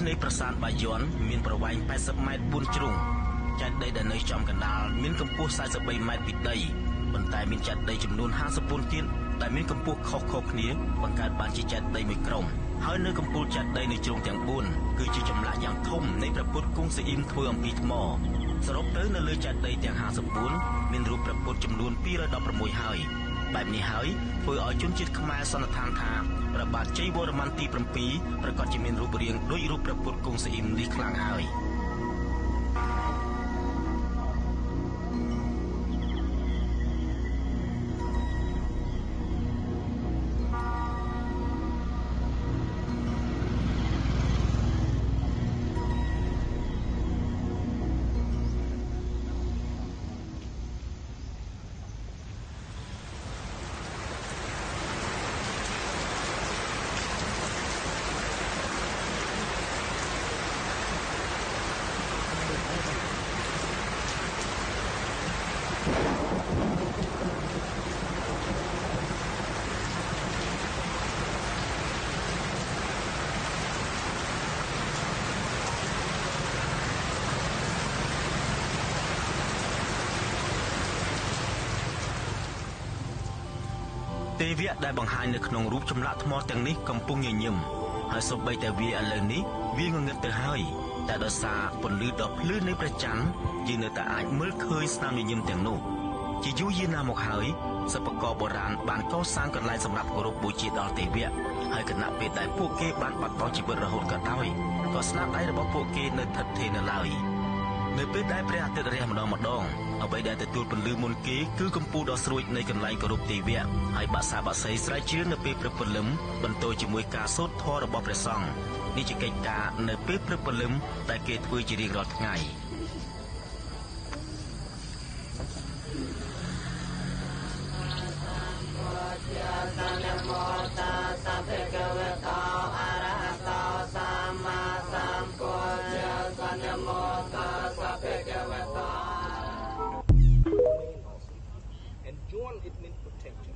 នៃប្រាសាទបាយ័នមានប្រវែង80ម៉ែត្រ4ជ្រុងចេតិយដែលនៅចំកណ្ដាលមានកម្ពស់43ម៉ែត្រពីដីប៉ុន្តែមានចេតិយចំនួន54ទៀតដែលមានកម្ពស់ខុសៗគ្នាបង្កើតបានជាចេតិយមួយក្រុមហើយនៅកំពូលចេតិយនៅជ្រុងទាំង4គឺជាចម្លាក់យ៉ាងធំនៃព្រះពុទ្ធគង់ស៊ីអ៊ីមធ្វើអំពីថ្មសរុបទៅនៅលើចេតិយទាំង54មានរូបព្រះពុទ្ធចំនួន216ហើយបែបនេះហើយធ្វើឲ្យជនជាតិខ្មែរសន្និដ្ឋានថាព្រះបាទជ័យវរ្ម័នទី7ប្រកាសជាមានរូបរាងដូចរូបព្រះពុទ្ធគង់ស៊ីអ៊ីមនេះខ្លាំងហើយទេវៈដែលបង្ហាញនៅក្នុងរូបចម្លាក់ថ្មទាំងនេះកំពុងញញឹមហើយសូម្បីតែវាឥឡូវនេះវាងងឹតទៅហើយតែដោយសារពន្លឺដ៏ភ្លឺនៃព្រះច័ន្ទយើងនៅតែអាចមើលឃើញស្នាមញញឹមទាំងនោះជាយូរយារណាស់មកហើយសិប្បករបុរាណបានកសាងកន្លែងសម្រាប់គោរពបូជាដល់ទេវៈហើយគណៈពេលដែលពួកគេបានបាត់បង់ជីវិតរហូតក៏ដោយក៏ស្នាដៃរបស់ពួកគេនៅស្ថិតស្ថេរនៅឡើយនៅពេលដែលព្រះអាទិត្យរះម្ដងអ្វីដែលទទួលពន្លឺមុនគេគឺកម្ពូលដ៏ស្រួចនៃកន្លែងគោរពទេវៈហើយបាសាបាសីស្រែកច្រៀងនៅពេលព្រឹកព្រលឹមបន្តជាមួយការសូត្រធម៌របស់ព្រះសង្ឃនេះជាកិច្ចការនៅពេលព្រឹកព្រលឹមដែលគេធ្វើជារៀងរាល់ថ្ងៃAnd John, it means protection.